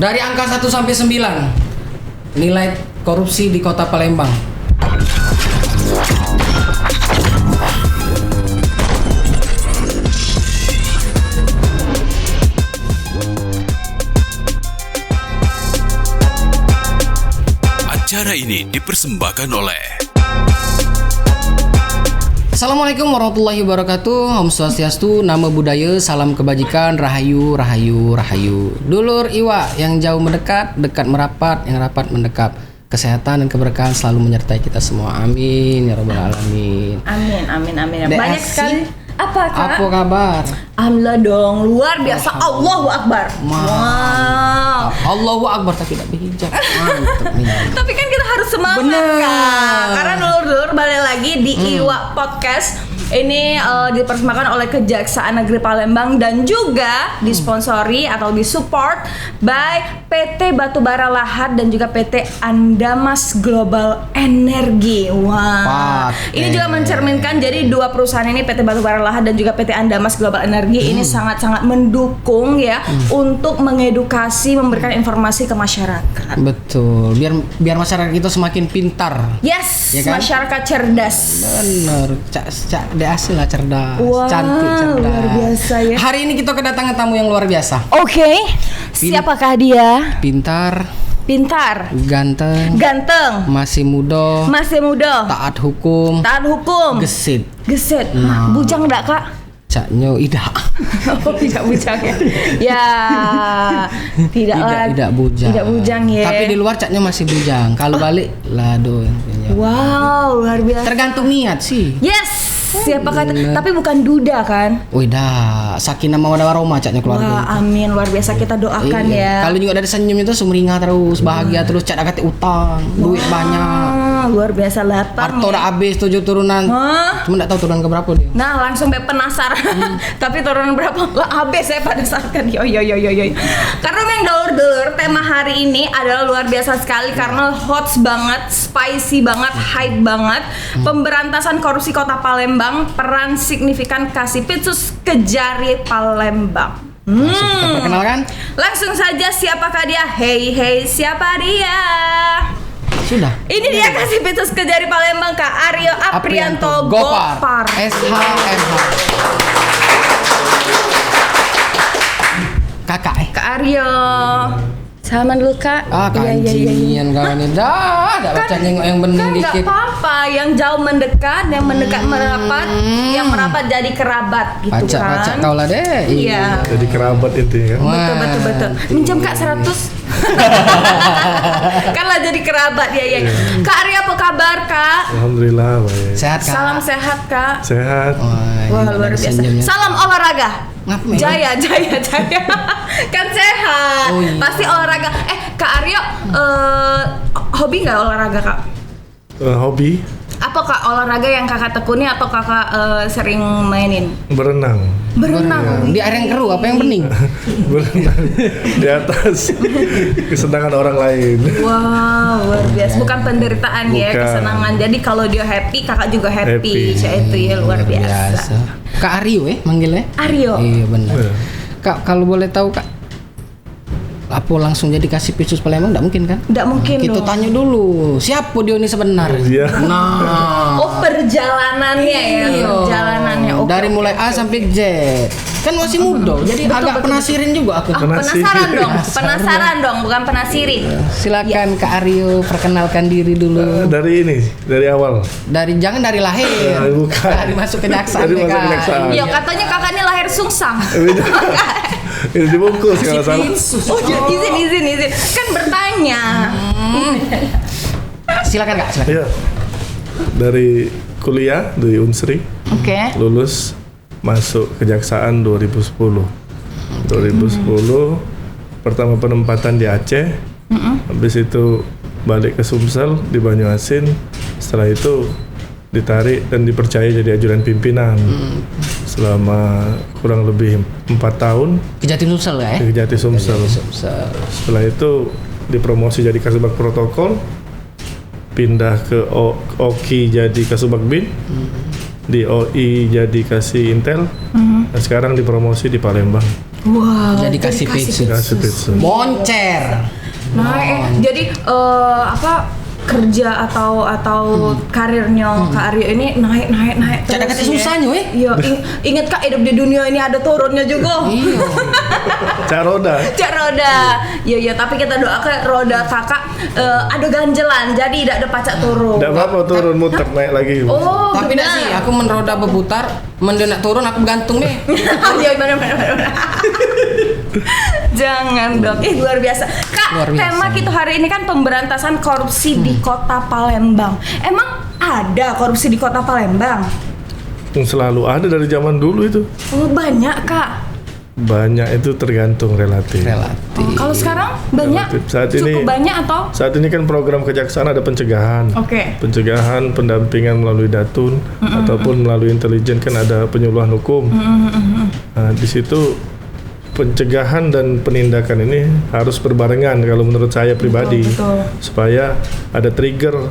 Dari angka 1 sampai 9, nilai korupsi di Kota Palembang. Acara ini dipersembahkan oleh Assalamualaikum warahmatullahi wabarakatuh. Om Swastiastu, Namo Buddhaya, salam kebajikan, rahayu, rahayu, rahayu. Dulur Iwa, yang jauh mendekat, dekat merapat, yang rapat mendekap. Kesehatan dan keberkahan selalu menyertai kita semua. Amin ya rabbal alamin. Amin, amin, amin. Dek Banyak Asi, sekali. Apa Kak? apa kabar? Alhamdulillah dong, luar biasa. Allahu Akbar. Wow. Allahu Akbar, tapi tidak berhijab. Mantap nih. Tapi kan kita harus semangat Bener. Kak. Karena dulur-dulur balik lagi di Iwa Podcast. Ini dipersembahkan oleh Kejaksaan Negeri Palembang dan juga disponsori atau disupport by PT Batubara Lahad dan juga PT Andamas Global Energy. Wah. Ini juga mencerminkan, jadi dua perusahaan ini, PT Batubara Lahad dan juga PT Andamas Global Energy ini sangat-sangat mendukung ya untuk mengedukasi, memberikan informasi ke masyarakat. Betul. Biar masyarakat kita semakin pintar. Yes, Ya kan? masyarakat cerdas. Bener, de asli lah, cerdas, Wow, cantik, cerdas. luar biasa ya. Hari ini kita kedatangan tamu yang luar biasa. Oke, siapakah dia? Pintar, Pintar, ganteng, ganteng, masih muda, masih muda, taat hukum, taat hukum, gesit. gesit, Nah. bujang enggak Kak? Caknyo idak. Oh, tidak bujang ya? Ya, tidak bujang. Tidak bujang ya. Tapi di luar caknya masih bujang. Kalau balik, lado. Wow, luar biasa. Tergantung niat sih. Yes, siapa kata? Tapi bukan duda kan? Wih dah, sakinah mawaddah warahmah caknya keluarga. Wah, amin, luar biasa, kita doakan ya. Kalau juga ada senyum itu sumringah terus, bahagia terus, cak kate utang, duit banyak. Luar biasa, lapang. Harta udah habis 7 turunan. Hah? Cuma enggak tahu turunan ke berapa dia. Nah, langsung penasaran. Tapi turunan berapa? Lah, habis saya pada saat kan. Yo. Karena memang dulur-dulur, tema hari ini adalah luar biasa sekali karena hot banget, spicy banget, hype banget. Pemberantasan korupsi Kota Palembang, peran signifikan Kasipitsus Kejari Palembang. Langsung kita perkenalkan. Langsung saja, siapakah dia? Hey, siapa dia? Sudah. Ini dia Kasipitsus Kejari Palembang, Kak Aryo Aprianto Gopar. SHMH. Kakak Kak Aryo. Salaman dulu Kak. Kajian kawan ini dah baca nengok yang bening Kan nggak dikit. apa-apa, yang jauh mendekat, yang mendekat merapat, yang merapat jadi kerabat gitu Baca kan. kau lah deh. Iya. Jadi kerabat intinya kan. Betul. Minjam Kak 100. Kan lah jadi kerabat ya. Kak Aryo, apa kabar Kak? Alhamdulillah baik. Sehat Kak. Salam sehat Kak. Sehat. Wah, luar biasa. Salam olahraga. Ngapain? Jaya. Kan sehat. Oh, iya. Pasti olahraga. Kak Aryo, hobi nggak olahraga Kak? Hobi Apa Kak olahraga yang Kakak tekuni atau Kakak sering mainin? berenang. Berenang. Di air yang keruh apa yang bening? Berenang di atas kesenangan orang lain. Wow, luar biasa. Bukan penderitaan ya, Bukan. kesenangan. Jadi kalau dia happy, Kakak juga happy. Itu ya luar biasa. Kak Aryo manggilnya? Aryo. Iya benar. Iya. Kak, kalau boleh tahu Kak, apa langsung jadi Kasipitsus Palembang? Nggak mungkin kan? Nggak mungkin Kita dong. tanya dulu, siapa dia ini sebenarnya? Iya. Nah, Oh, perjalanannya ya, iya. perjalanannya. Oke, Dari mulai A sampai Z. Kan masih muda, jadi agak penasirin juga aku. Penasaran dong, bukan penasirin. Silakan Kak Aryo perkenalkan diri dulu. Dari awal. Jangan dari lahir. Bukan. Dari masuk kejaksaan. Dari ya, masuk Kak. kejaksaan. Iya, katanya kakaknya lahir sungsang. Ini dibungkus kalau salah. Oh, izin. Kan bertanya. Silakan Kak, silakan. Iya. Dari kuliah di Unsri, Oke. lulus masuk kejaksaan 2010. 2010 pertama penempatan di Aceh. Habis itu balik ke Sumsel di Banyuasin. Setelah itu ditarik dan dipercaya jadi ajudan pimpinan selama kurang lebih 4 tahun Ke Jatim Sumsel ya? di Jati Sumsel. Setelah itu dipromosi jadi Kasubag Protokol, pindah ke OKI jadi Kasubag Bin, di OI jadi Kasih Intel, dan sekarang dipromosi di Palembang. Wow. Jadi kasih pitsus. Kasih pitsus. Moncer. Nah, jadi kerja atau karirnya Kak Aryo ini naik Cak terus kata susahnya weh. Iya, ingat Kak, hidup di dunia ini ada turunnya juga. Iya. Cak roda. Cak roda. Iya, tapi kita doakan roda Kakak ada ganjelan, jadi tidak ada pacak turun. Tidak apa-apa turun muter naik lagi. Oh, Tapi benar. dah sih, aku meneroda berputar, mendenak turun aku gantung deh. Iya, benar. Jangan dong, luar biasa. Kak, Luar biasa. tema kita hari ini kan pemberantasan korupsi di Kota Palembang. Emang ada korupsi di Kota Palembang? Yang selalu ada dari zaman dulu itu. Oh, banyak Kak. Banyak itu tergantung relatif. Kalau sekarang banyak? Relatif. Saat ini- Cukup banyak atau? Saat ini kan program kejaksaan ada pencegahan. Oke. Pencegahan, pendampingan melalui datun ataupun melalui intelijen kan ada penyuluhan hukum. Nah, di situ pencegahan dan penindakan ini harus berbarengan kalau menurut saya pribadi, Betul. supaya ada trigger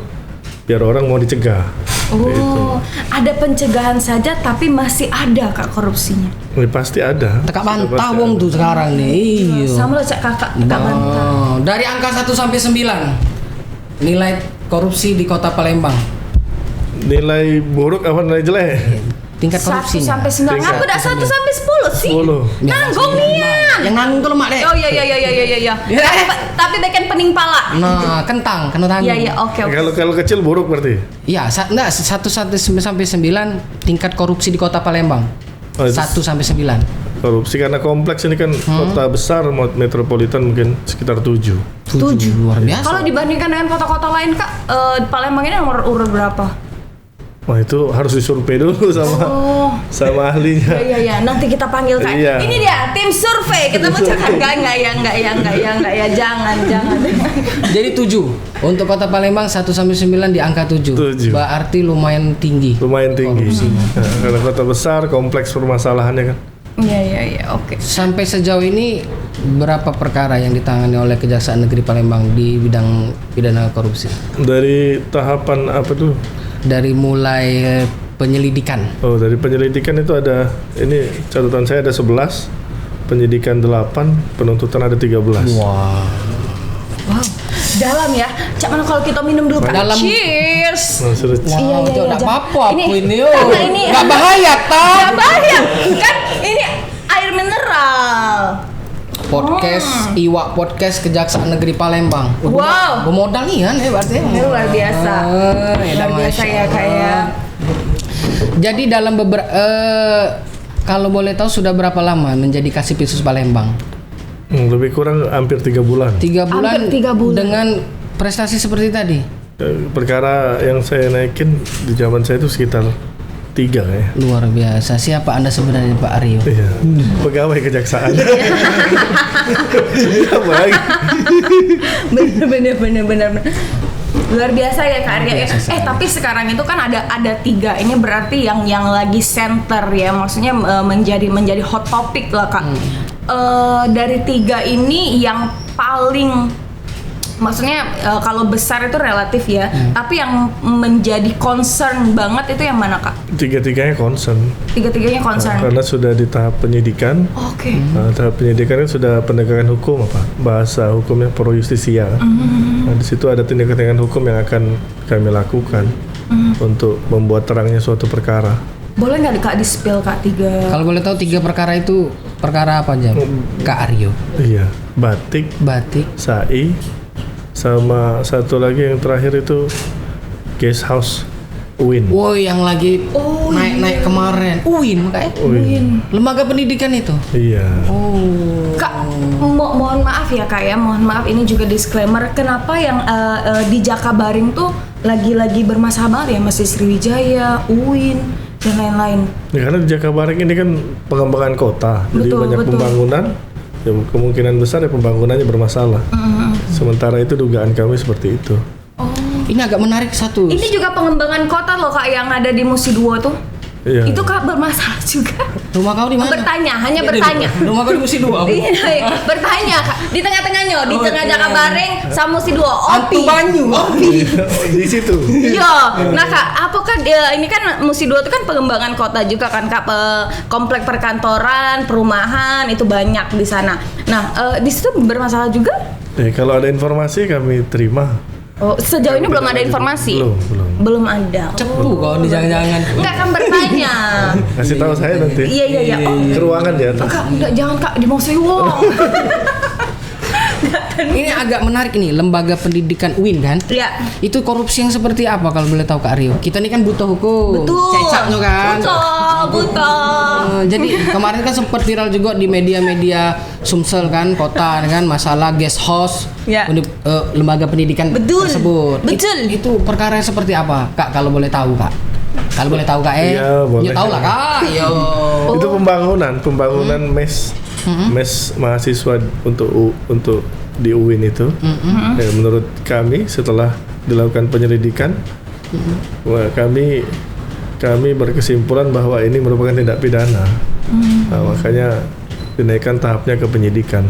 biar orang mau dicegah. Oh, ada pencegahan saja tapi masih ada Kak korupsinya. Ini pasti ada. Tekak bantah Pasti wong ada. tuh sekarang nih. Iya. Sama lo Cak Kakak bantah. Oh, dari angka 1 sampai 9. Nilai korupsi di Kota Palembang. Nilai buruk apa nilai jelek? Tingkat 1 korupsinya. sampai 9. Tingkat. Aku udah 1 sampai 10 sih. 10. Nanggung nian. Yang nanggung tuh lemak deh. Oh iya. Ya. Tapi bagian pening pala. Nah, kentang, kena tanggung. Iya, oke. Kalau kecil buruk berarti. Iya, enggak 1 sampai 9 tingkat korupsi di Kota Palembang. Oh, itu 1 sampai 9. korupsi karena kompleks ini kan kota besar metropolitan mungkin sekitar 7. 7 luar biasa. Kalau dibandingkan dengan kota-kota lain Kak, Palembang ini nomor urut berapa? Wah, itu harus disurvei dulu sama Oh. sama ahlinya. Iya. Nanti kita panggil Kak. Iya. Ini dia tim survei. Kita mau cakap enggak ya. Jangan. Jadi 7. Untuk Kota Palembang 1 sampai 9 di angka 7. 7. Berarti lumayan tinggi. Lumayan tinggi. Nah, karena kota besar, kompleks permasalahannya kan. Iya, oke. Sampai sejauh ini berapa perkara yang ditangani oleh Kejaksaan Negeri Palembang di bidang pidana korupsi? Dari tahapan apa tuh? Dari mulai penyelidikan. Oh, dari penyelidikan itu ada, ini catatan saya ada 11, penyidikan 8, penuntutan ada 13. Wah. Wow. Dalam ya. Cak mana kalau kita minum dulu Kak. Dalam. Cheers. Nah, sudah Iya, Wow, enggak apa-apa ini. Karena ini Enggak bahaya, toh. Nggak bahaya. Kan ini air mineral. Podcast Iwak Podcast Kejaksaan Negeri Palembang. Wow. Bermodal nian ya berarti. Ini luar biasa. Luar biasa ya Kak ya. Jadi dalam kalau boleh tahu sudah berapa lama menjadi Kasipitsus Palembang? lebih kurang hampir 3 bulan. 3 bulan. Hampir 3 bulan. Dengan prestasi seperti tadi. Perkara yang saya naikin di zaman saya itu sekitar 3 ya. Luar biasa. Siapa Anda sebenarnya Pak Aryo? Iya. Pegawai kejaksaan. Apa lagi? Bener. Luar biasa ya Kak Arya. Tapi sekarang itu kan ada 3. Ini berarti yang lagi center ya. Maksudnya menjadi hot topic lah Kak. Dari 3 ini yang paling, maksudnya kalau besar itu relatif ya, tapi yang menjadi concern banget itu yang mana Kak? 3-tiganya concern. 3-tiganya concern. Karena sudah di tahap penyidikan. Oke. Tahap penyidikan kan sudah penegakan hukum, apa bahasa hukumnya pro justisia. Nah, di situ ada tindakan hukum yang akan kami lakukan untuk membuat terangnya suatu perkara. Boleh nggak Kak di-spill Kak 3? Kalau boleh tahu 3 perkara itu perkara apa aja? Kak Aryo. Iya, batik, SAI, sama satu lagi yang terakhir itu guest house UIN. Woi, yang lagi naik-naik kemarin. UIN kayak. UIN. Lembaga pendidikan itu. Iya. Kak, mohon maaf ya Kak ya, mohon maaf ini juga disclaimer. Kenapa yang di Jakabaring tuh lagi-lagi bermasalah banget ya, masih Sriwijaya, UIN dan lain-lain. Ya, karena di Jakabaring ini kan pengembangan kota, jadi Betul, banyak betul. pembangunan. Ya, kemungkinan besar ya pembangunannya bermasalah. Sementara itu dugaan kami seperti itu. Ini agak menarik satu. Ini juga pengembangan kota loh Kak yang ada di Musi 2 tuh. Iya. Itu Kak bermasalah juga. Rumah kau di mana? Hanya bertanya. Rumah kau di Musi 2. Iya, bertanya Kak. Di tengah-tengahnya, di tengah Jakabareng sama Musi 2. Antu Banyu. Di situ. Iya, nah Kak, apakah ini kan Musi 2 itu kan pengembangan kota juga kan Kak, komplek perkantoran, perumahan itu banyak di sana. Nah, di situ bermasalah juga? Kalau ada informasi kami terima. Oh, sejauh ini belum ada informasi. Belum ada. Cepu kau di jangan-jangan. Enggak kan bertanya. Kasih tahu saya nanti. Iya. Oh, Ke ruangan di atas. Kak, enggak, jangan Kak, di mau sewa. Ini agak menarik nih, lembaga pendidikan UIN kan? Iya. Itu korupsi yang seperti apa kalau boleh tahu Kak Rio? Kita ini kan butuh hukum. Betul. Cecaknya kan. Betul. Jadi kemarin kan sempat viral juga di media-media Sumsel kan, kota kan, masalah guest house Ya. lembaga pendidikan Betul. tersebut. Betul. Itu perkara yang seperti apa, Kak? Kalau boleh tahu, Kak? Kalau boleh tahu, Kak? Iya, boleh. Ya tahu lah, Kak. Yo. Itu pembangunan mes mahasiswa untuk di UIN itu. Ya, menurut kami setelah dilakukan penyelidikan, wah, kami berkesimpulan bahwa ini merupakan tindak pidana. Nah, makanya dinaikkan tahapnya ke penyidikan.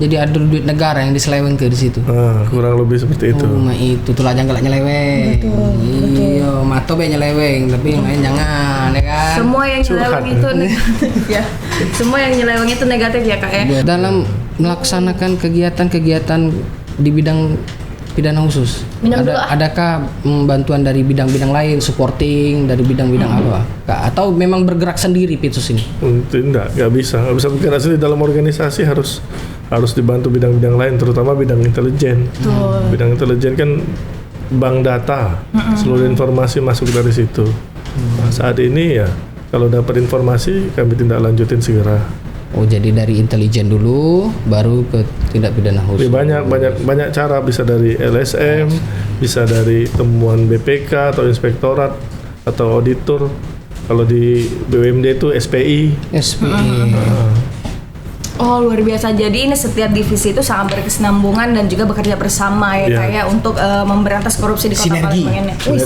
Jadi ada duit negara yang diseleweng ke di situ. Kurang lebih seperti itu. Oh, itu tuh lah jangan nyeleweng. Iya, mato be nyeleweng, tapi yang lain jangan ya kan. Semua yang nyeleweng Curhat. itu negatif ya. Semua yang nyeleweng itu negatif ya Kak ya. Dalam melaksanakan kegiatan-kegiatan di bidang pidana khusus, Bidang dulu, adakah bantuan dari bidang-bidang lain, supporting dari bidang-bidang apa, Kak? Atau memang bergerak sendiri Pitsus ini? Nggak bisa bergerak sendiri. Dalam organisasi harus dibantu bidang-bidang lain, terutama bidang intelijen. Bidang intelijen kan bank data, seluruh informasi masuk dari situ. Nah, saat ini ya kalau dapat informasi kami tindak lanjutin segera. Oh, jadi dari intelijen dulu, baru ke tindak pidana khusus. Banyak cara, bisa dari LSM, bisa dari temuan BPK atau inspektorat atau auditor. Kalau di BUMD itu SPI. SPI. Oh, luar biasa. Jadi ini setiap divisi itu sangat berkesinambungan dan juga bekerja bersama ya Iya. kayak untuk memberantas korupsi di Kota Sinergi. Palembang ini. Wih,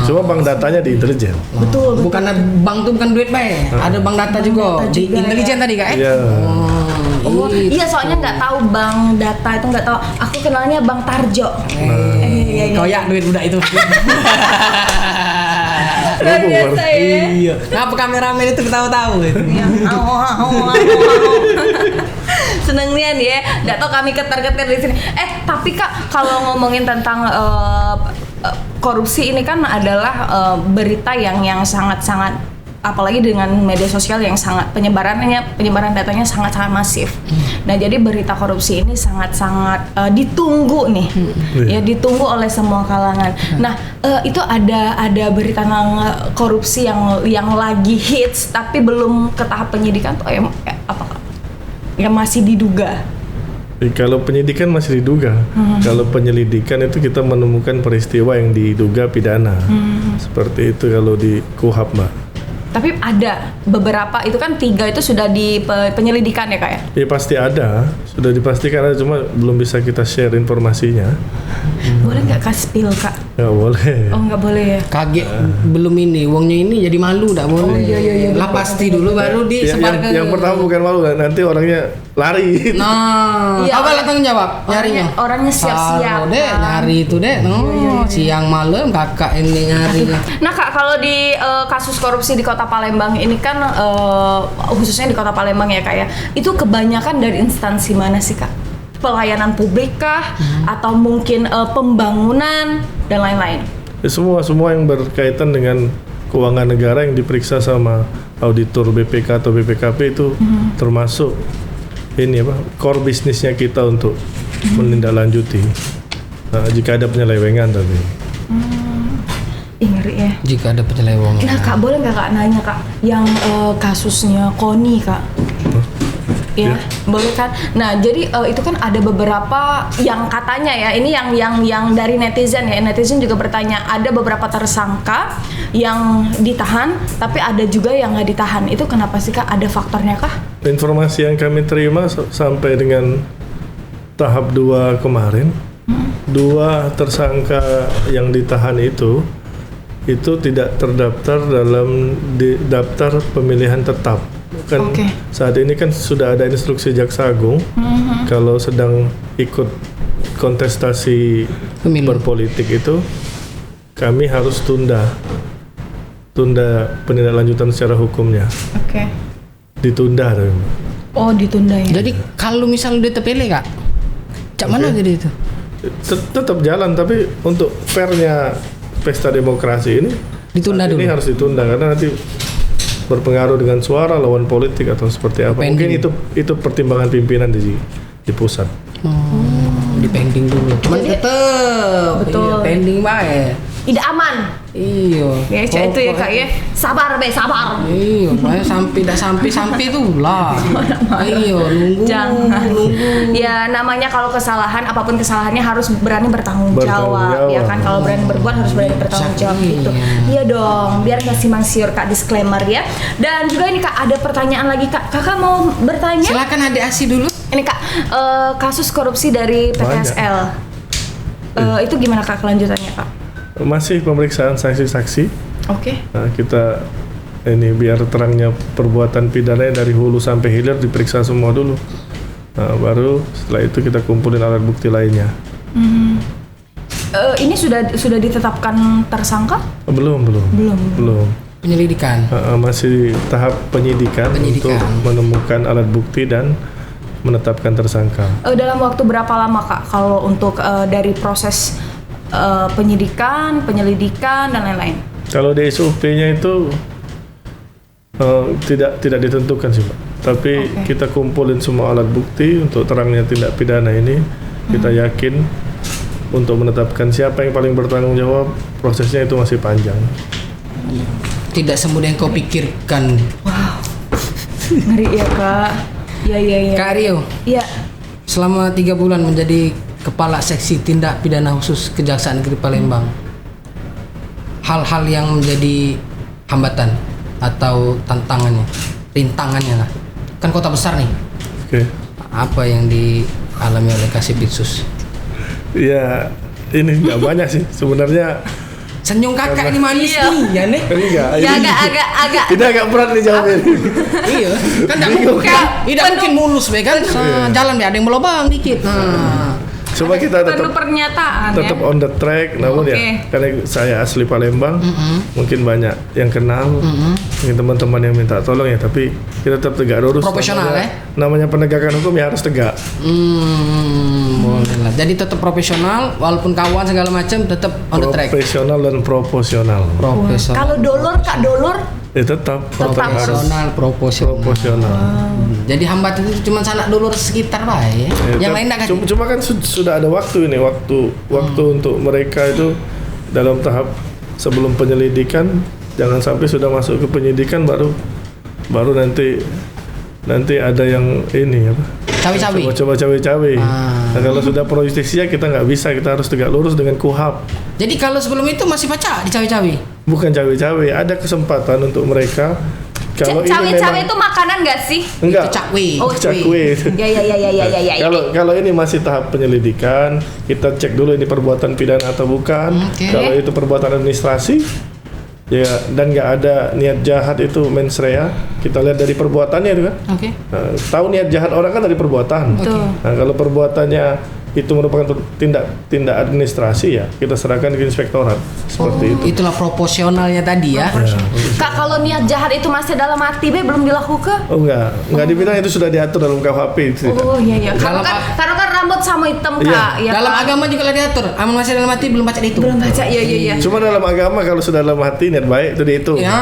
Cuma bank datanya di intelijen. betul. Bukan bank tuh bukan duit bae, ada bank data juga. data Di juga, intelijen ya. tadi, Kak? Iya. Oh, iya soalnya nggak tahu bank data itu nggak tahu. Aku kenalnya Bang Tarjo. Iya. Koyak duit budak itu. Luar biasa ya. Iya. Ngapa kameramen itu tahu-tahu itu? Iya. Seneng nian ya. Nggak tahu kami ketar-ketir di sini. Tapi Kak, kalau ngomongin tentang korupsi ini kan adalah berita yang sangat-sangat, apalagi dengan media sosial yang sangat penyebaran datanya sangat-sangat masif. Nah, jadi berita korupsi ini sangat-sangat ditunggu nih. Ya, ditunggu oleh semua kalangan. Nah, itu ada berita tentang korupsi yang lagi hits tapi belum ke tahap penyidikan tuh apa Kak? Yang masih diduga. Kalau penyidikan masih diduga. Kalau penyelidikan itu kita menemukan peristiwa yang diduga pidana. Seperti itu kalau di KUHAP, Mbak. Tapi ada beberapa, itu kan 3 itu sudah di penyelidikan ya Kak ya? Ya pasti ada, sudah dipastikan ada, cuma belum bisa kita share informasinya. Boleh nggak Kak spill Kak? Nggak boleh. Oh nggak boleh ya? Kaget belum ini, uangnya ini jadi malu, enggak boleh. Lah pasti dulu baru disebar ke. Yang pertama bukan malu, nanti orangnya lari. Nah, Iya, apa lah tanggung jawab nyarinya? Orangnya siap-siap. Saro deh nyari itu deh. Siang malam kakak ini nyarinya. Nah Kak, kalau di kasus korupsi di Kota Palembang ini kan khususnya di Kota Palembang ya Kak ya, itu kebanyakan dari instansi mana sih Kak? Pelayanan publik kah? Atau mungkin pembangunan dan lain-lain? Ya, semua yang berkaitan dengan keuangan negara yang diperiksa sama auditor BPK atau BPKP itu termasuk ini apa, core bisnisnya kita untuk menindaklanjuti. Nah, jika ada penyelewengan tapi. Ngeri ya. Jika ada penyelewengan. Nah Kak, boleh nggak Kak nanya Kak, yang kasusnya Koni Kak? Ya, boleh kan? Nah, jadi itu kan ada beberapa yang katanya ya, ini yang dari netizen ya. Netizen juga bertanya, ada beberapa tersangka yang ditahan, tapi ada juga yang nggak ditahan. Itu kenapa sih Kak? Ada faktornya kah? Informasi yang kami terima sampai dengan tahap 2 kemarin, 2 tersangka yang ditahan itu itu tidak terdaftar dalam daftar pemilihan tetap. Kan Oke. saat ini kan sudah ada instruksi Jaksa Agung kalau sedang ikut kontestasi Pemilu. berpolitik itu kami harus tunda penindaklanjutan secara hukumnya, Oke. ditunda. Oh, ditunda ya. Jadi kalau misalnya dia terpilih kak, cak mana jadi itu? Tetap jalan, tapi untuk fairnya pesta demokrasi ini Ditunda saat dulu. ini harus ditunda karena nanti berpengaruh dengan suara lawan politik atau seperti apa. Pending. Mungkin itu pertimbangan pimpinan di pusat. Di pending dulu. Cuman tetep. Betul. Iya, pending bae. Tidak aman. Iya. Ya, cak itu ya kak ya. Sabar be, sabar. Iya, makanya sampai tuh lah. Iya, nunggu. Jangan. Nunggu. Ya namanya kalau kesalahan, apapun kesalahannya harus berani bertanggung Bertanggung jawab. Ya jawab. kan, kalau berani berbuat harus berani bertanggung jawab gitu. Iya dong, biar nggak simpang siur kak, disclaimer ya. Dan juga ini kak, ada pertanyaan lagi kak. Kakak mau bertanya? Silakan adik Asi dulu. Ini kak, kasus korupsi dari PTSL. Itu gimana kak kelanjutannya kak? Masih pemeriksaan saksi-saksi. Oke. Nah, kita ini biar terangnya perbuatan pidana dari hulu sampai hilir diperiksa semua dulu. Nah, baru setelah itu kita kumpulin alat bukti lainnya. Ini sudah ditetapkan tersangka? Belum. Penyelidikan. Masih tahap penyidikan untuk menemukan alat bukti dan menetapkan tersangka. Dalam waktu berapa lama kak kalau untuk dari proses penyidikan, penyelidikan dan lain-lain? Kalau di SOP-nya itu tidak ditentukan sih, Pak. Tapi kita kumpulin semua alat bukti untuk terangnya tindak pidana ini. Kita yakin untuk menetapkan siapa yang paling bertanggung jawab, prosesnya itu masih panjang. Tidak semudah yang kau pikirkan. Ngeri ya kak. Iya. Kak Rio, Iya. selama 3 bulan menjadi Kepala Seksi Tindak Pidana Khusus Kejaksaan Negeri Palembang, hal-hal yang menjadi hambatan atau rintangannya lah. Kan kota besar nih. Oke. Apa yang dialami oleh Kasipitsus? Ya, ini nggak banyak sih sebenarnya. Senyum kakak ini manis Iya. nih, ya nih. Enggak. Ya ini agak Ini agak berat nih jawabnya. Iya, kan tidak mungkin mulus, be kan? Jalan be, ada yang melobang dikit. Nah, Coba kita perlu tetap pernyataan tetap ya. on the track, namun Oke. ya karena saya asli Palembang, mungkin banyak yang kenal, mungkin teman-teman yang minta tolong ya, tapi kita tetap tegak lurus. Profesional, namanya penegakan hukum ya harus tegak. boleh lah. Jadi tetap profesional, walaupun kawan segala macam, tetap on the track. Profesional dan proporsional. Profesional. Kalau dolor kak, dolor Ya tetap harus Profesional, proporsional. proporsional. Jadi hambatan itu cuma sanak dulur sekitar baik. Ya, Yang lain enggak kan? cuma kan sudah ada waktu ini, waktu untuk mereka itu dalam tahap sebelum penyelidikan, jangan sampai sudah masuk ke penyidikan baru nanti ada yang ini apa? Cawi-cawi. Coba cawe-cawe. Ah. Nah, kalau sudah pro justisia kita nggak bisa, kita harus tegak lurus dengan KUHAP. Jadi kalau sebelum itu masih baca di cawi-cawi. Bukan cawe-cawe, ada kesempatan untuk mereka. Kalau ini cawe-cawe memang itu makanan gak sih? enggak. Itu cakwe. Oh, Cakwe. Ya. Kalau ini masih tahap penyelidikan, kita cek dulu ini perbuatan pidana atau bukan. Oke. Kalau itu perbuatan administrasi, ya dan nggak ada niat jahat itu mens rea, kita lihat dari perbuatannya itu kan. Oke. Nah, tahu niat jahat orang kan dari perbuatan. Betul. Nah, kalau perbuatannya itu merupakan tindak administrasi ya kita serahkan ke inspektorat seperti itu. Itulah proporsionalnya tadi ya. Kak, kalau niat jahat itu masih dalam hati be belum dilakukan? Oh enggak dibilang itu sudah diatur dalam KUHP itu. Oh iya. Karena Dalam- kan rambut sama hitam Iya. kak. Ya, Dalam kan? agama juga lah diatur. Amal masih dalam hati belum baca itu. Belum baca, iya. Cuma dalam agama kalau sudah dalam hati niat baik itu dihitung. Ya,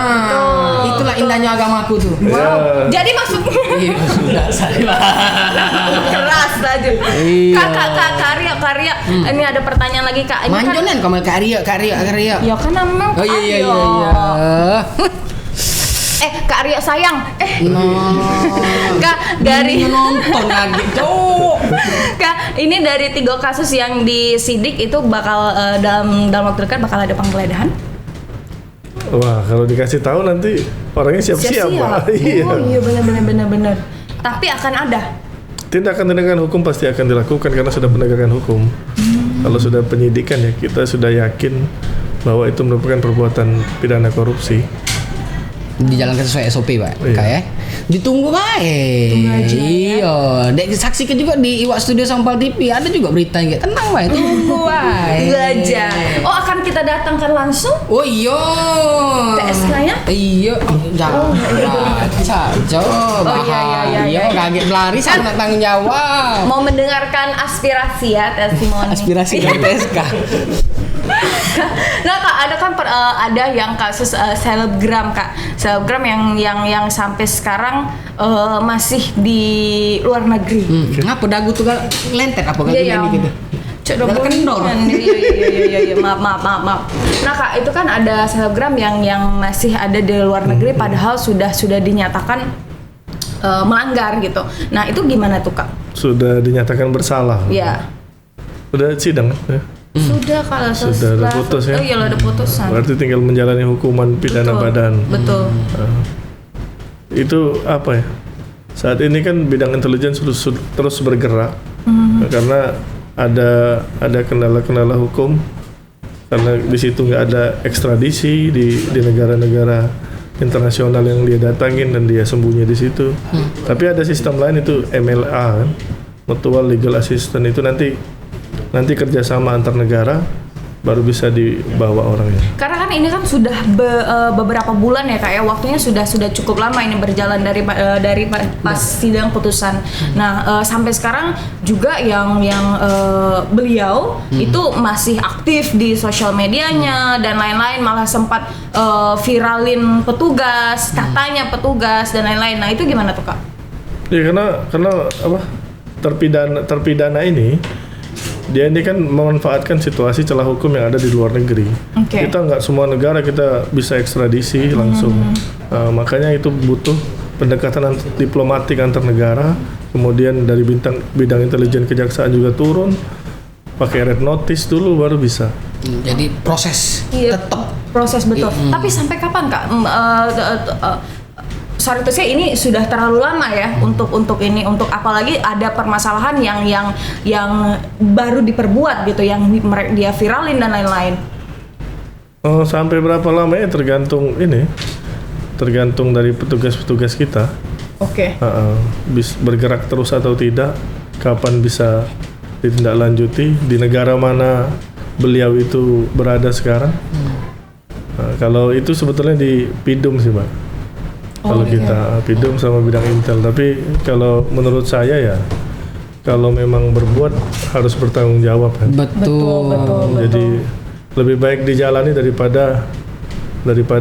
itulah indahnya agamaku tuh. Ya. Jadi maksudnya Iya, sudah saya. keras aja. Iya. Kak, karya. Ini ada pertanyaan lagi kak. Ini kan, Manjonan kamu Kak Ria. ya kan namanya Oh Kak iya. Aryo. Kak Aryo sayang. Kak dari nonton lagi. Cok. Kak, ini dari 3 kasus yang disidik itu bakal dalam waktu dekat bakal ada penggeledahan. Wah, kalau dikasih tahu nanti orangnya siap-siap, Pak. Iya. Oh iya benar. Tapi akan ada. Tindakan-tindakan hukum pasti akan dilakukan karena sudah penegakan hukum. Kalau sudah penyidikan ya kita sudah yakin bahwa itu merupakan perbuatan pidana korupsi. Dijalankan sesuai SOP, Pak. Iya. Kayak ditunggu baik. Iya, dek saksikan juga di Iwak Studio Sampal TV ada juga berita yang kayak tenang, Pak. Tunggu baik. Belajar. Oh, akan kita datangkan langsung Oh iya. PSK-nya? Iya, jangan. Coba. iya. Kaget berlari saya nak tanggung jawab. Mau mendengarkan aspirasi ya, testimoni. Aspirasi dari PSK. Nah Kak, ada kan ada yang kasus selebgram Kak, selebgram yang sampai sekarang masih di luar negeri. Kenapa dagu tuh lentet apa Iya, kali gitu? Cok Udah kendor. Iya, maaf. Nah Kak, itu kan ada selebgram yang masih ada di luar negeri padahal sudah dinyatakan melanggar gitu. Nah, itu gimana tuh Kak? Sudah dinyatakan bersalah. Iya. Udah sidang ya. Sudah kalau Sudah ada putus ya? Oh iya, ada putusan. Berarti tinggal menjalani hukuman pidana Betul, badan. Betul. Itu apa ya? Saat ini kan bidang intelijen terus bergerak karena ada kendala-kendala hukum, karena di situ nggak ada ekstradisi di negara-negara internasional yang dia datangin dan dia sembunyi di situ. Tapi ada sistem lain itu MLA kan, Mutual Legal Assistance, itu nanti kerjasama antar negara baru bisa dibawa orangnya. Karena kan ini kan sudah beberapa bulan ya Kak ya, waktunya sudah cukup lama ini berjalan dari pas sidang putusan. Nah sampai sekarang juga yang beliau itu masih aktif di sosial medianya dan lain-lain, malah sempat viralin petugas, katanya petugas dan lain-lain. Nah itu gimana tuh Kak? Ya karena apa, terpidana ini dia ini kan memanfaatkan situasi celah hukum yang ada di luar negeri. Okay. Kita nggak semua negara kita bisa ekstradisi langsung. Makanya itu butuh pendekatan diplomatik antar negara. Kemudian dari bidang intelijen kejaksaan juga turun, pakai red notice dulu baru bisa. Jadi proses tetap. Proses betul. Tapi sampai kapan Kak? Sorry to say, ini sudah terlalu lama ya untuk apalagi ada permasalahan yang baru diperbuat gitu, yang dia viralin dan lain-lain. Oh, sampai berapa lama ya tergantung dari petugas-petugas kita. Oke. Bergerak terus atau tidak, kapan bisa ditindaklanjuti, di negara mana beliau itu berada sekarang. Kalau itu sebetulnya di Pidum sih Pak. Kalau kita Pidum sama bidang Intel, tapi kalau menurut saya ya, kalau memang berbuat harus bertanggung jawab kan. Betul. Jadi lebih baik dijalani daripada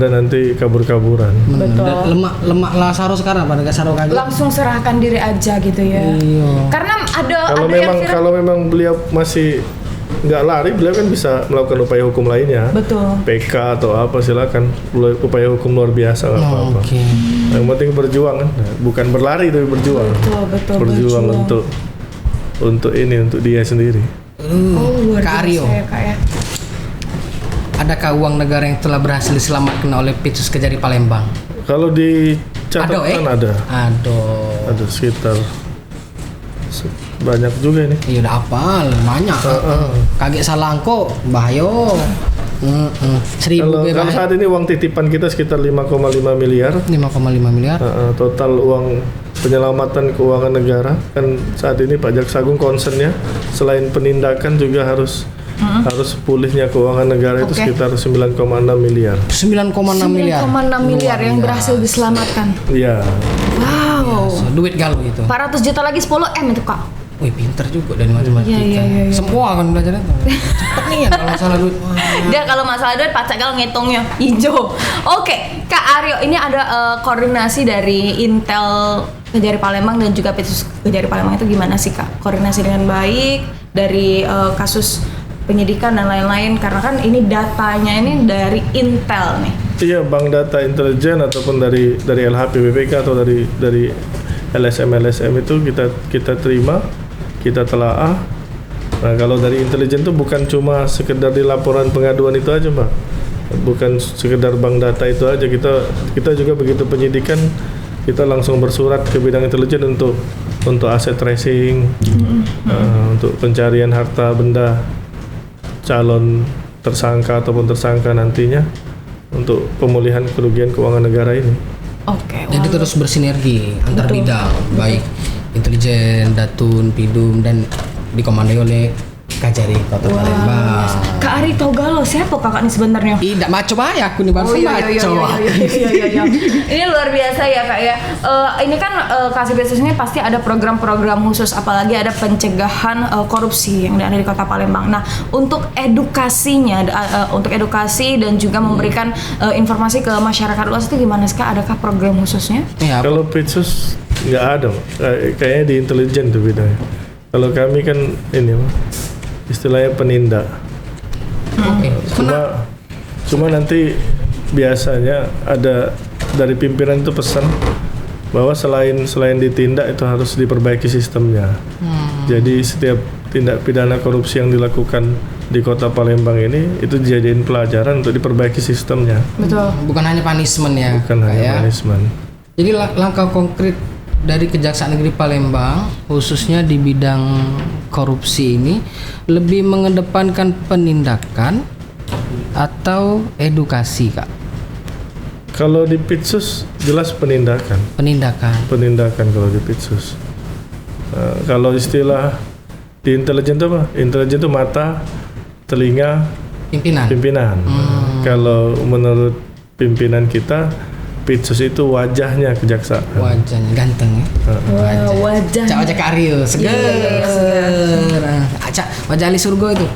nanti kabur-kaburan. Betul. Lemak lah saru sekarang pada nggak saru kaget. Langsung serahkan diri aja gitu ya. Iya. Karena Kalau memang beliau masih nggak lari, beliau kan bisa melakukan upaya hukum lainnya. Betul. PK atau apa silakan, upaya hukum luar biasa nggak apa-apa. Oke. Yang penting berjuang kan, bukan berlari tapi berjuang. Betul. Berjuang untuk dia sendiri. Luar Kak Aryo, biasa ya Kak ya. adakah uang negara yang telah berhasil diselamatkan oleh Pitsus Kejari Palembang? Kalau di catatan ada sekitar banyak juga ini. Iya udah apal, banyak. Kaget salah angko, bahayo. 1000 Kalau saat ini uang titipan kita sekitar 5,5 miliar. 5,5 miliar. Total uang penyelamatan keuangan negara kan saat ini Pak Jaksa Agung concernnya selain penindakan juga harus pulihnya keuangan negara itu sekitar 9,6 miliar. 9,6 miliar. 9,6 miliar yang berhasil diselamatkan. Iya. Wow. Duit galau itu. 400 juta lagi 10 M itu Kak. Wih pinter juga dari matematika. Iya. Semua kan belajarnya tuh. Cepet nih ya kalau masalah duit. Dia kalau masalah duit Pak Cakal ngitungnya hijau. Oke, Kak Aryo, ini ada koordinasi dari Intel Kejari Palembang dan juga Pitsus Kejari Palembang itu gimana sih Kak? Koordinasi dengan baik dari kasus penyidikan dan lain-lain, karena kan ini datanya ini dari Intel nih. Iya, bank data intelijen ataupun dari LHP BPK atau dari LSM itu kita terima, kita telaah. Nah, kalau dari intelijen itu bukan cuma sekedar di laporan pengaduan itu aja, Mbak. Bukan sekedar bank data itu aja, kita juga begitu penyidikan kita langsung bersurat ke bidang intelijen untuk aset tracing, untuk pencarian harta benda calon tersangka ataupun tersangka nantinya untuk pemulihan kerugian keuangan negara ini. Oke. Jadi terus bersinergi antar bidang, baik intelijen, Datun, Pidum, dan dikomandoi oleh Kajari Kota Palembang. Kak Ari tau galau siapa kakak nih sebenarnya? Tidak maco ya aku nih baru maco. Iya. Ini luar biasa ya kak ya. Ini kan Kasih Beasiswa ini pasti ada program-program khusus, apalagi ada pencegahan korupsi yang ada di Kota Palembang. Nah, untuk edukasinya, untuk edukasi dan juga memberikan informasi ke masyarakat luas itu gimana sih kak? Adakah program khususnya? Ya, Kalau Pitsus nggak ada, kayaknya di intelijen tuh bidangnya. Kalau kami kan ini istilahnya penindak. oke. Cuma nanti biasanya ada dari pimpinan itu pesan bahwa selain ditindak itu harus diperbaiki sistemnya. Jadi setiap tindak pidana korupsi yang dilakukan di Kota Palembang ini itu dijadiin pelajaran untuk diperbaiki sistemnya. Betul. Bukan hanya punishment ya. Bukan Kak, hanya ya. punishment. Jadi langkah konkret dari Kejaksaan Negeri Palembang khususnya di bidang korupsi ini lebih mengedepankan penindakan atau edukasi kak? Kalau di Pitsus jelas penindakan kalau di Pitsus. Kalau istilah di intelijen itu apa? Intelijen itu mata, telinga, pimpinan. Kalau menurut pimpinan kita, Pitsus itu wajahnya kejaksaan. Wajahnya ganteng ya. Wajah. Cak wajah Karyo seger. Acak wajah Ali Surgo itu.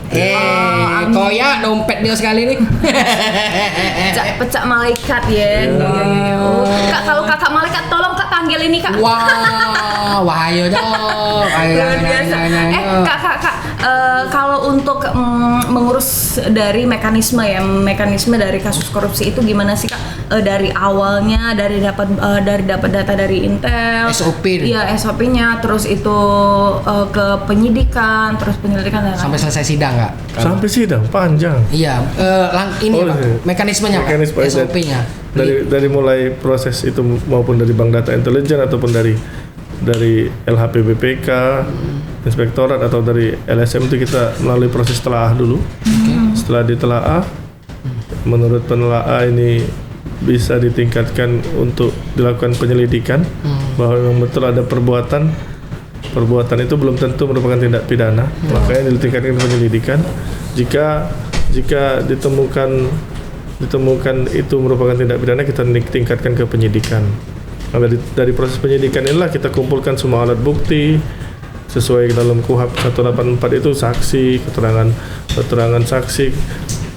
Koyak dompet dia sekali nih. Pecak malaikat ya. Kak, kalau kakak malaikat tolong kak panggil ini kak. Wah, ayo dong. Luar biasa. Kak, kalau untuk mengurus dari mekanisme dari kasus korupsi itu gimana sih kak? Dari awalnya, dari dapat data dari Intel, SOP. Iya, SOP-nya, terus itu ke penyidikan, terus penyelidikan dan Sampai selesai sidang nggak? Sampai sidang panjang. Iya, ini Pak, mekanismenya Pak, SOP-nya. Dari mulai proses itu maupun dari Bank Data Intelijen ataupun dari LHP BPK, Inspektorat atau dari LSM itu kita melalui proses telaah dulu. Setelah ditelaah, menurut penelaah ini bisa ditingkatkan untuk dilakukan penyelidikan bahwa memang betul ada perbuatan itu belum tentu merupakan tindak pidana, makanya ditingkatkan penyelidikan. Jika ditemukan itu merupakan tindak pidana, kita tingkatkan ke penyidikan. Nah, dari proses penyidikan inilah kita kumpulkan semua alat bukti sesuai dalam KUHP 184 itu saksi, keterangan saksi,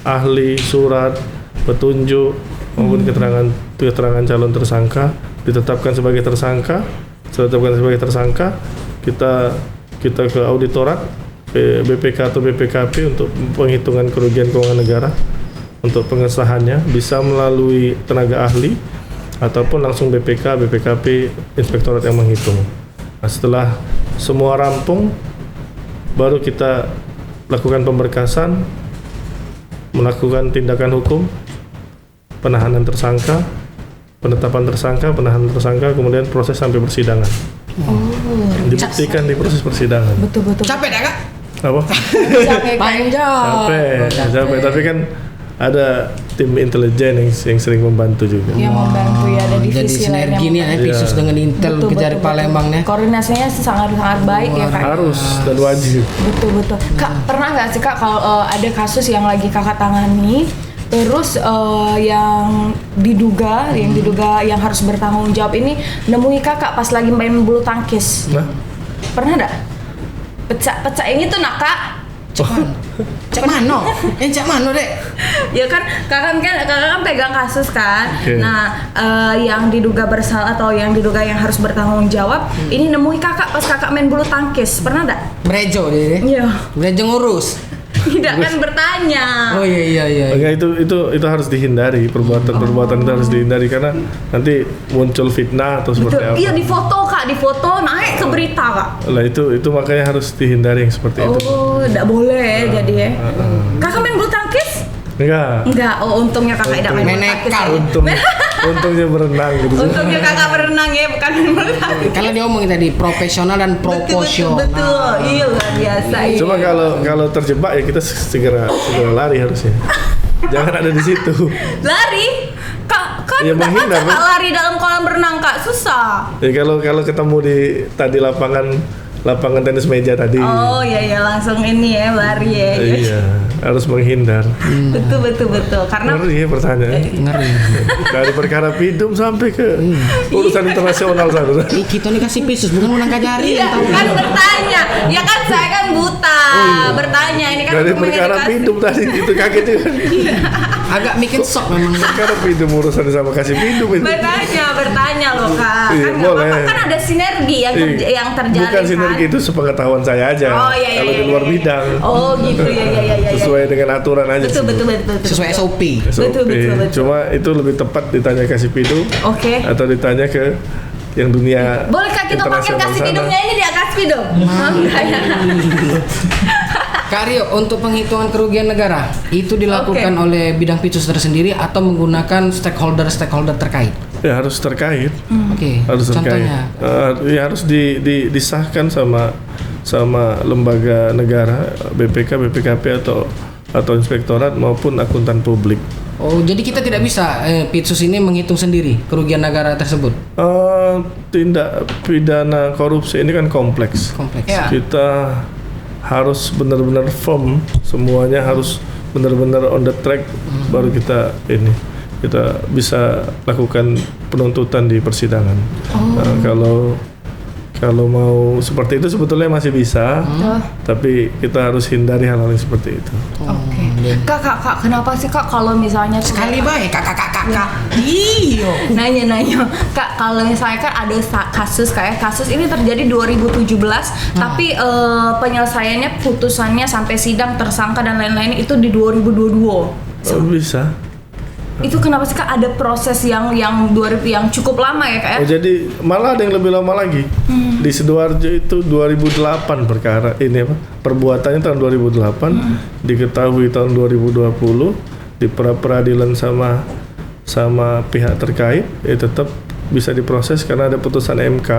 ahli, surat, petunjuk maupun keterangan calon tersangka ditetapkan sebagai tersangka. Setelah ditetapkan sebagai tersangka, kita ke auditorat BPK atau BPKP untuk penghitungan kerugian keuangan negara. Untuk pengesahannya bisa melalui tenaga ahli ataupun langsung BPK, BPKP, Inspektorat yang menghitung. Nah, setelah semua rampung, baru kita lakukan pemberkasan, melakukan tindakan hukum, penahanan tersangka, penetapan tersangka, penahanan tersangka, kemudian proses sampai persidangan. Dibuktikan di proses persidangan. Betul. Capek dah kak? Apa? Capek. Tapi kan ada tim intelijen yang sering membantu juga. Yang membantu ya, ada divisi Jadi sinergi lain nih ya, Pitsus dengan Intel Kejari Palembang ya. Koordinasinya sangat baik ya kak. Harus dan wajib. Betul. Kak, pernah nggak sih kak kalau ada kasus yang lagi kakak tangani, terus yang diduga yang harus bertanggung jawab ini nemui kakak pas lagi main bulu tangkis? Nah, Pernah nggak? Pecah yang itu nak kak? Cak mano? Cak mano dek? Ya kan kakak kan pegang kasus kan. Okay. Nah, yang diduga bersalah atau yang diduga yang harus bertanggung jawab ini nemui kakak pas kakak main bulu tangkis. Pernah enggak? Brejo dia. Iya. Brejo ngurus. Tidak kan bertanya. Oh iya. Maka itu harus dihindari, perbuatan itu harus dihindari karena nanti muncul fitnah atau seperti apa. Iya, di foto naik ke berita kak. Lah itu makanya harus dihindari yang seperti itu. Oh, tidak boleh jadi ya. Kakak main bulu tangkis? Enggak, oh untungnya kakak tidak main bulu tangkis. Untungnya berenang gitu. Untungnya kakak berenang ya, bukan main bulu tangkis. Karena dia ngomongin tadi profesional dan proporsional. Betul, iya luar biasa. Cuma kalau terjebak ya kita segera lari harusnya. Jangan ada di situ. Lari? Kak Ya, tidak menghindar, baca kak lari dalam kolam renang kak, susah. Ya kalau ketemu di lapangan tenis meja tadi. Oh iya langsung ini ya lari ya. Iya, harus menghindar. Betul. Karena Ngeri ya pertanyaan. Ngeri. Dari perkara pidum sampai ke urusan internasional sana. Kita nih kasih pisus bukan menang kajari. iya kan bertanya. Ya kan saya kan buta. Bertanya ini kan Dari aku perkara mengedukasi. pidum tadi itu kaget juga. Agak bikin shock memang. Perkara pidum urusan sama kasih pidum itu. Bertanya loh kak. Iya, Kan nggak apa-apa boleh. kan ada sinergi yang terjalin. Bukan sinergi, kan? itu sepengetahuan saya aja. Oh iya. Kalau di luar bidang. Oh gitu ya. Sesuai dengan aturan aja. Betul. Sesuai SOP. Betul. Cuma itu lebih tepat ditanya kasih pidum Oke. atau ditanya ke yang dunia. Boleh kak kita pakai internasional kasih sana. pidumnya ini dia kasih pidum? Enggak ya. Kak Rio, untuk penghitungan kerugian negara itu dilakukan oleh bidang Pitsus tersendiri atau menggunakan stakeholder terkait? Ya harus terkait. Oke. Harus terkait. Contohnya. Ya harus disahkan sama lembaga negara, BPK, BPKP atau inspektorat maupun akuntan publik. Oh, jadi kita tidak bisa Pitsus ini menghitung sendiri kerugian negara tersebut. Tindak pidana korupsi ini kan kompleks. Kompleks. Ya. Kita harus benar-benar firm, semuanya harus benar-benar on the track, baru kita bisa lakukan penuntutan di persidangan. Kalau mau seperti itu sebetulnya masih bisa, tapi kita harus hindari hal-hal yang seperti itu. Oke. Kak, kenapa sih kak kalau misalnya Sekali baik, kak. Iyo. nanya kak kalau misalnya kan ada kasus ini terjadi 2017 tapi penyelesaiannya putusannya sampai sidang tersangka dan lain-lain itu di 2022 Bisa. itu kenapa sih kak ada proses yang cukup lama ya kak ya? Oh, jadi malah ada yang lebih lama lagi. Di Sidoarjo itu 2008 perkara ini perbuatannya tahun 2008, diketahui tahun 2020 di peradilan sama pihak terkait, ya tetap bisa diproses karena ada putusan MK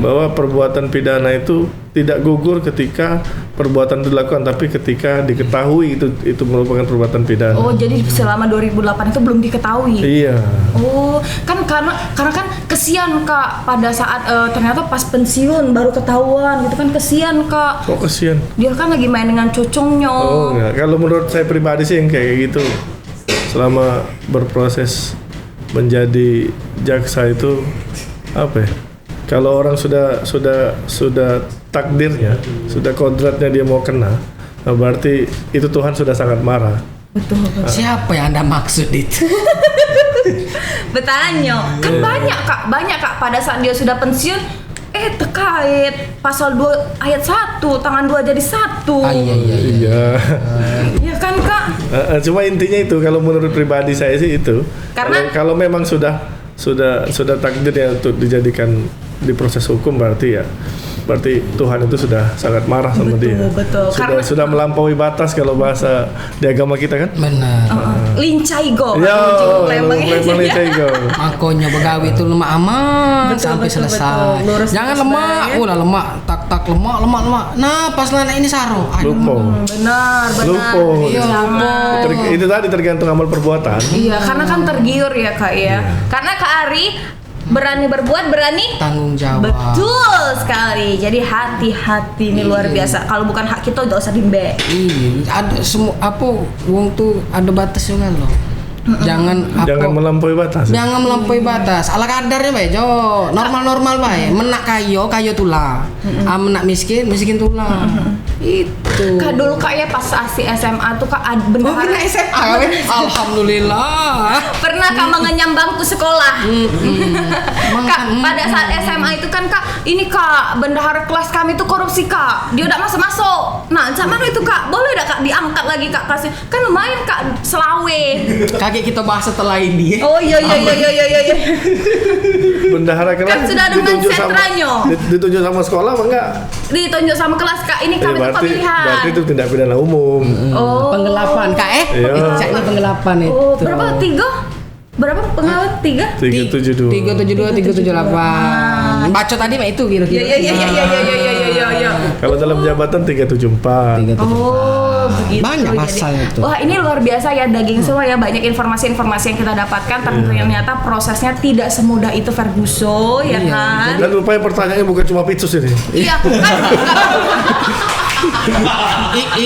bahwa perbuatan pidana itu tidak gugur ketika perbuatan dilakukan, tapi ketika diketahui itu merupakan perbuatan pidana. Oh jadi selama 2008 itu belum diketahui. Iya. Oh kan karena kan kesian kak pada saat ternyata pas pensiun baru ketahuan gitu kan, kesian kak. Oh kesian. Dia kan lagi main dengan cucungnya. Oh enggak. Kalau menurut saya pribadi sih yang kayak gitu selama berproses menjadi jaksa itu apa ya? Kalau orang sudah takdirnya, sudah kodratnya dia mau kena, nah berarti itu Tuhan sudah sangat marah. Betul. Siapa yang Anda maksud itu? Bertanya kan banyak kak pada saat dia sudah pensiun terkait pasal 2 ayat 1 tangan 2 jadi 1. Iya. Ya kan kak? Cuma intinya itu kalau menurut pribadi saya sih itu. Karena kalau memang sudah takdirnya untuk dijadikan di proses hukum berarti Tuhan itu sudah sangat marah sama dia. Betul. Sudah melampaui batas kalau bahasa di agama kita kan. Benar. Lincaigo. Ya, Lembang Lincaigo. Makanya begawi itu lemak aman sampai selesai. Lurus Jangan terus lemak, baik. udah lemak, tak lemak. Nah, pas lana ini saro. Lupa. Benar. Lupa. Iya, Jangan. Itu tadi tergantung amal perbuatan. Iya, karena kan tergiur ya kak ya. Karena Kak Ari berani berbuat, berani Tanggung jawab. betul sekali. Jadi hati-hati ini luar biasa. Kalau bukan hak kita udah usah dimbe. Iya, ada semua wong tuh ada batas juga loh. Jangan melampaui batas. Jangan melampaui batas. Ala kadarnya bae, Jo. Normal bae. Menak kayo tulah. Menak miskin tulah. Itu. Kak dulu kak ya pas asli SMA tuh kak Oh, kena SMA kan? Alhamdulillah. pernah kak mengenyam bangku sekolah. Kak pada saat SMA itu kan kak ini kak bendahara kelas kami tuh korupsi kak. Dia udah masuk. Nah zaman itu kak boleh udah Kak diangkat lagi Kak kasih. Kan lumayan Kak selawe. Kaget kita bahas setelah ini. Oh iya. Bendahara kelas Kan sudah dengan ditunjuk sentranya. ditunjuk sama sekolah apa enggak? Ditunjuk sama kelas Kak. Ini kami tuh pemilihan. berarti itu tindak pidana umum. Oh. Penggelapan Kak Iya. Cak ini penggelapan itu. Oh, berapa? 3? Berapa pengawet? 3? 372. 372 378. Bacot tadi mah itu kira-kira. Iya. Kalau dalam jabatan 374. 374. Oh, begitu. Banyak Jadi, pasalnya itu. wah, ini luar biasa ya daging semua ya, banyak informasi-informasi yang kita dapatkan. Ternyata prosesnya tidak semudah itu Ferguson, ya Iya. kan? Dan rupanya pertanyaannya bukan cuma pitsus ini. Iya, kan?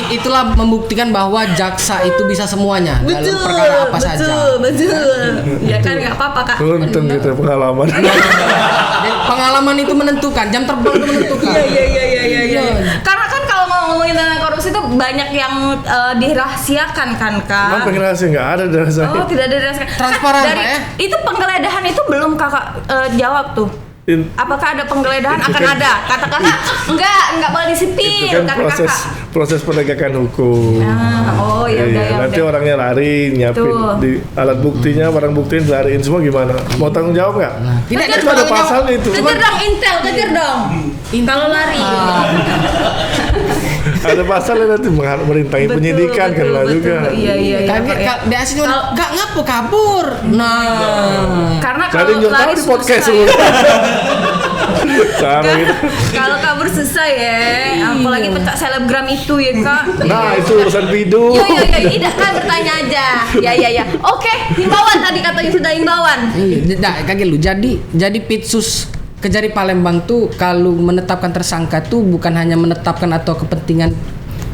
Itulah membuktikan bahwa jaksa itu bisa semuanya dalam perkara apa saja. Betul. Ya kan nggak apa-apa Kak. Untung kita pengalaman. Dan pengalaman itu menentukan, jam terbang itu menentukan. Iya. Karena kan kalau mau ngomongin tentang korupsi itu banyak yang dirahasiakan kan Kak. Apa yang rahasia? Nggak ada dari saya. Oh, tidak ada dirahasiakan. Transparan, Dari Kak, ya? itu penggeledahan itu belum Kakak jawab tuh. Apakah ada penggeledahan? Akan ada. Kata Kakak, enggak boleh Itu disipil kan kata Kakak. proses penegakan hukum. Oh ya udah ya Nanti udah. orangnya lari nyiapin Tuh. di alat buktinya, barang buktiin dilariin semua gimana? Mau tanggung jawab nggak? Tidak Kejar Itu ada dong, pasal itu. Kejar dong Intel, kejar dong. Kalau lari. Ada pasalnya nanti merintangi penyidikan kan lah juga. Iya. Kaget Pak, ya. Kak, di aslinya enggak ngapa kabur. Nah. Karena Jadi kalau nyuruh tahu lari di podcast susah ya. Sama gitu. Kalau kabur susah ya, apalagi pecah selebgram itu ya Kak. Nah, itu urusan bidu. Iya, tidak kan bertanya aja. Ya. Oke, himbauan tadi katanya sudah himbauan. Tidak, kaget lu. Jadi Pitsus Kejari Palembang tuh kalau menetapkan tersangka tuh bukan hanya menetapkan atau kepentingan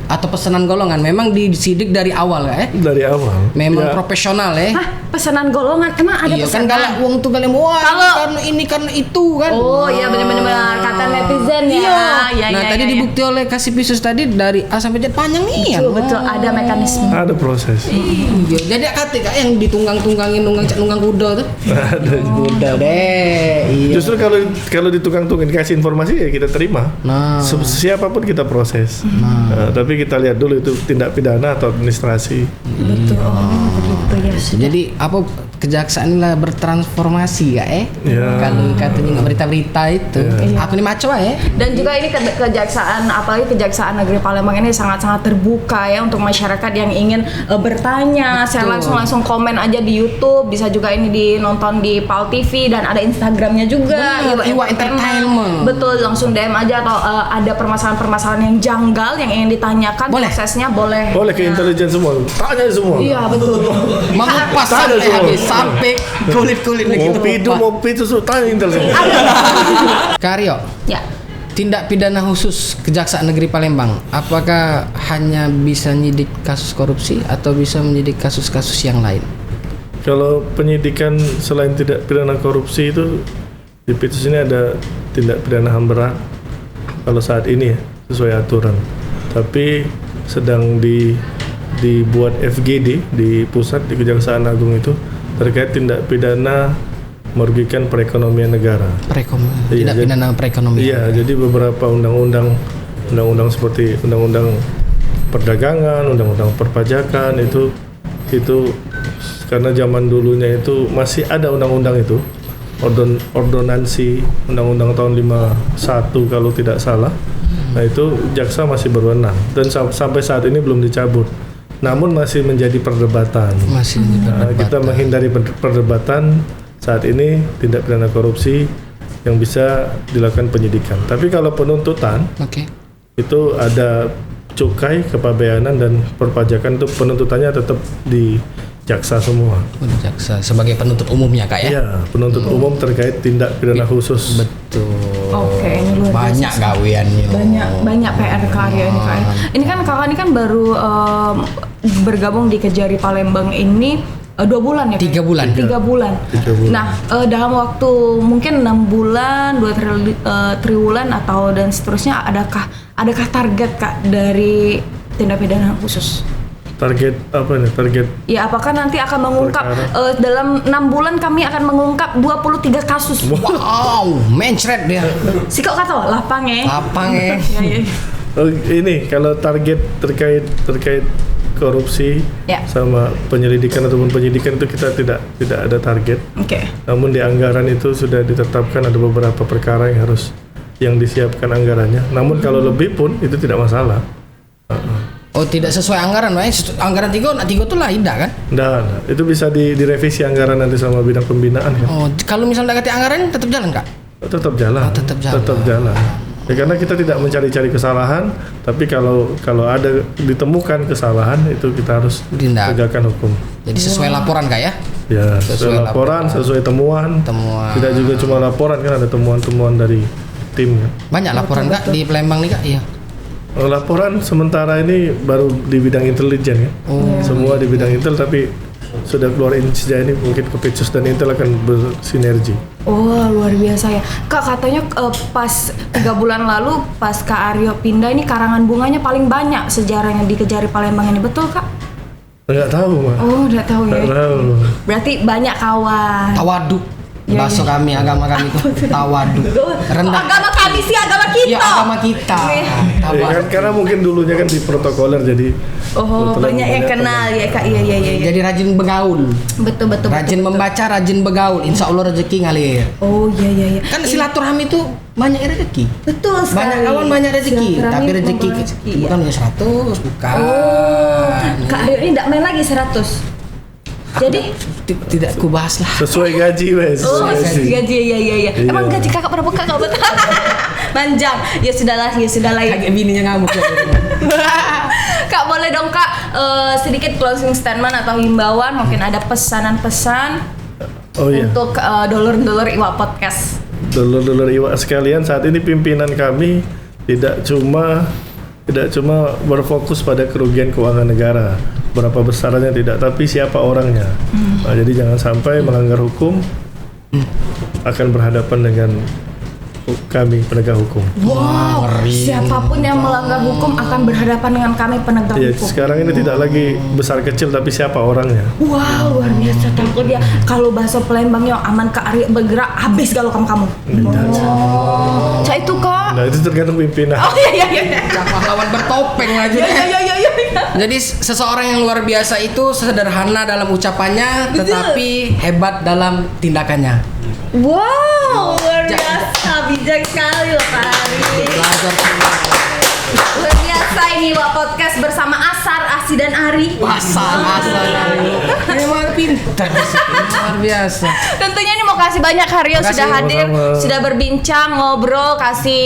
atau pesanan golongan, memang disidik dari awal ya. Dari awal. Memang Ya. profesional ya. Hah, pesanan golongan emang ada Iya kan pesanan? galak uang tuh galak wah Kalau- karena ini karena itu kan. Oh iya benar-benar kata netizen ya. Iya. Nah tadi dibukti oleh kasih Pitsus tadi dari A sampai Z panjang nih ya. Betul, ada mekanisme. Ada proses. Iya. Jadi kata Kak yang ditunggang-tunggangin nunggang kuda tuh. Ada. Kuda deh. Iya. Justru kalau ditukang-tungin kasih informasi ya kita terima. Nah. Siapapun kita proses. Nah, tapi kita lihat dulu itu tindak pidana atau administrasi. Betul. Oh, begitu ya. Jadi apa kejaksaan lah bertransformasi ya Ya. Kalau katanya berita-berita itu aku nih maco ya. Dan juga ini kejaksaan, apalagi Kejaksaan Negeri Palembang ini sangat-sangat terbuka ya untuk masyarakat yang ingin bertanya. Saya langsung komen aja di YouTube, bisa juga ini dinonton di PAL TV dan ada Instagramnya juga. Bener, Iwa Entertainment. Betul, langsung DM aja atau ada permasalahan-permasalahan yang janggal yang ingin ditanyakan, Boleh. prosesnya boleh. Boleh ke intelijen semua, tanya semua. Iya betul. Mengupas Ada sampai semua. habis sampai kulit-kulitnya Mau gitu. pidu, mau pitsus, tanya intelijen. Karyo, Ya. tindak pidana khusus Kejaksaan Negeri Palembang, apakah hanya bisa nyidik kasus korupsi atau bisa menyidik kasus-kasus yang lain? Kalau penyidikan selain tidak pidana korupsi itu di Pitsus ini ada tindak pidana HAM berat kalau saat ini ya sesuai aturan. Tapi sedang dibuat FGD di pusat di Kejaksaan Agung itu terkait tindak pidana merugikan perekonomian negara. Iya, Tindak pidana perekonomian. Iya, jadi beberapa undang-undang seperti undang-undang perdagangan, undang-undang perpajakan itu karena zaman dulunya itu masih ada undang-undang itu, ordonansi undang-undang tahun 51 kalau tidak salah. Nah itu jaksa masih berwenang dan sampai saat ini belum dicabut. Namun masih menjadi perdebatan. Masih Nah, kita menghindari perdebatan saat ini tindak pidana korupsi yang bisa dilakukan penyidikan. Tapi kalau penuntutan Oke. itu ada cukai, kepabeanan dan perpajakan itu penuntutannya tetap di jaksa semua. Jaksa sebagai penuntut umumnya Kak ya. Iya, penuntut umum terkait tindak pidana khusus. Betul. Oke, ini luar biasa. Banyak gaweannya. banyak PR karya ini Kak. Ini kan kakak ini kan baru bergabung di Kejari Palembang ini 2 bulan ya Kak? 3 bulan. 3 bulan. 3 bulan. Nah dalam waktu mungkin 6 bulan, 2 triwulan atau dan seterusnya, adakah target Kak dari tindak pidana khusus? Target apa nih? Target Ya apakah nanti akan mengungkap dalam 6 bulan kami akan mengungkap 23 kasus. Wow, mencret dia. Si kok kata lapang ya. Lapang ya. Ya. Oh, ini kalau target terkait korupsi Ya. sama penyelidikan ataupun penyidikan itu kita tidak ada target. Oke. Namun di anggaran itu sudah ditetapkan ada beberapa perkara yang disiapkan anggarannya. Namun kalau lebih pun itu tidak masalah. Oh, tidak sesuai anggaran, Pak. Anggaran tiga tuh lah tidak kan? Nah, itu bisa direvisi anggaran nanti sama bidang pembinaan kan. Oh, kalau misalnya nggak ganti anggaran tetap jalan, Kak? Tetap jalan. Oh, tetap jalan. Tetap jalan. Ya, karena kita tidak mencari-cari kesalahan, tapi kalau ada ditemukan kesalahan itu kita harus Tindak. tegakkan hukum. Jadi sesuai laporan, Kak ya? Ya, sesuai laporan, sesuai temuan. Tidak juga cuma laporan, kan ada temuan-temuan dari tim. Banyak laporan, Kak, di Palembang nih, Kak? Iya. Laporan sementara ini baru di bidang intelijen ya. Semua di bidang intel, tapi sudah keluar sejak ini mungkin Kopitsus dan Intel akan bersinergi. Oh, luar biasa ya. Kak, katanya pas 3 bulan lalu pas Kak Aryo pindah ini karangan bunganya paling banyak sejarahnya di Kejari Palembang ini. Betul, Kak? Nggak tahu, Mbak. Oh, udah tahu ya. Nggak tahu. Berarti banyak kawan. Tawaduk. Ya, Bahasa kami, agama kami itu tawaduk. Rendah. Agama kami sih, agama kita. Iya, agama kita. Ya, kan, karena mungkin dulunya kan di protokoler jadi Oh, kebetulan banyak yang kenal ya, Kak. Iya. Jadi rajin begaul. Betul. Rajin membaca, rajin begaul. Insya Allah rezeki ngalir. Oh, iya. Kan silaturahmi itu banyak rezeki. Betul sekali. Banyak kawan banyak rezeki, Silaturahmi tapi rezeki membawa rezeki, ya. bukan hanya 100, bukan. Kak Aryo ini tidak main lagi 100. Jadi Tidak kubahas lah. sesuai gaji, wes. oh, Sesuai gaji iya. Emang gaji kakak berapa kakak betul? Manjang. Ya sudahlah ya. Kayak bininya ngamuk ya. Kak, boleh dong Kak sedikit closing statement atau himbauan, mungkin ada pesanan-pesan Oh iya. untuk dulur-dulur Iwa Podcast. Dulur-dulur Iwa sekalian, saat ini pimpinan kami tidak cuma berfokus pada kerugian keuangan negara, berapa besarannya tidak, tapi siapa orangnya. Nah, jadi jangan sampai melanggar hukum akan berhadapan dengan kami penegak hukum. Wow, siapapun yang melanggar hukum akan berhadapan dengan kami penegak Ya, hukum. sekarang ini tidak lagi besar kecil tapi siapa orangnya. Wow, luar biasa. Takut dia kalau bahasa Palembang yang aman Kak Aryo bergerak habis kalau kamu. Oh, cak itu Kak. Nah, itu tergantung pimpinan. Oh iya. Pahlawan bertopeng aja. Iya. Jadi seseorang yang luar biasa itu sederhana dalam ucapannya, Betul. tetapi hebat dalam tindakannya. Wow, luar biasa, bijak sekali loh Kak Ari. Luar biasa ini Wak Podcast bersama Asar, Asi dan Ari. Asal memang pintar, luar biasa. Tentunya ini mau kasih banyak Aryo Makasih, sudah hadir, sama-sama. sudah berbincang, ngobrol, kasih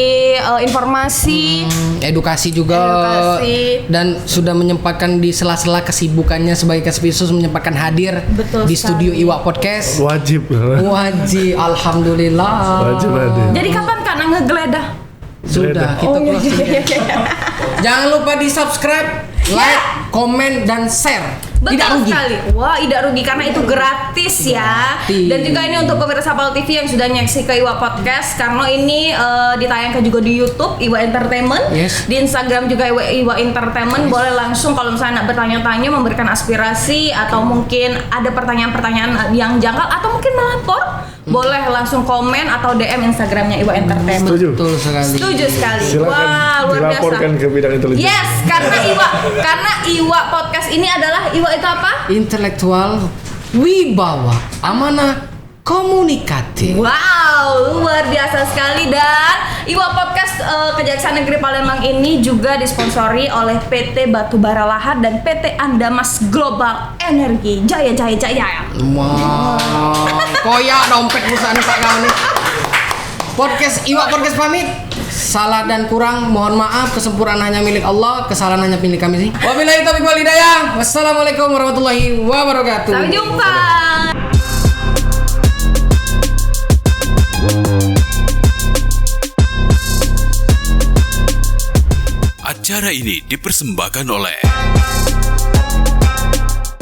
informasi. Edukasi juga. Edukasi. Dan sudah menyempatkan di sela-sela kesibukannya sebagai Kaspisus menyempatkan hadir Betul di sekali. studio Iwa Podcast. Wajib. Wajib, alhamdulillah. Wajib hadir. Jadi kapan Kak ngegeledah? Sudah, kita Oh iya. closing. Jangan lupa di subscribe, like, komen, dan share. Tidak Betul rugi. sekali. Wah, tidak rugi karena itu gratis ya. Gratis. Dan juga ini untuk pemirsa Pal TV yang sudah nyaksi ke Iwa Podcast, karena ini ditayangkan juga di YouTube Iwa Entertainment, Yes. di Instagram juga Iwa Entertainment. Boleh langsung kalau misalnya nak bertanya-tanya, memberikan aspirasi atau mungkin ada pertanyaan-pertanyaan yang janggal atau mungkin melapor, boleh langsung komen atau DM Instagramnya Iwa Entertainment. Setuju. Betul sekali. Setuju sekali. Silakan Wah, luar biasa. dilaporkan ke bidang intelijen. Yes, karena Iwa Podcast ini adalah Iwa itu apa? Intelektual, wibawa, amanah, komunikatif. Wow, luar biasa sekali. Dan Iwa Podcast Kejaksaan Negeri Palembang ini juga disponsori oleh PT Batubara Lahar dan PT Andamas Global Energi. Jaya. Wow, koyak dompet perusahaan Pak kau nih. Podcast Iwa Podcast pamit. Salah dan kurang mohon maaf, kesempurnaan hanya milik Allah, kesalahan hanya milik kami sih. Wabillahi taufiq wal hidayah. Wassalamualaikum warahmatullahi wabarakatuh. Sampai jumpa. Acara ini dipersembahkan oleh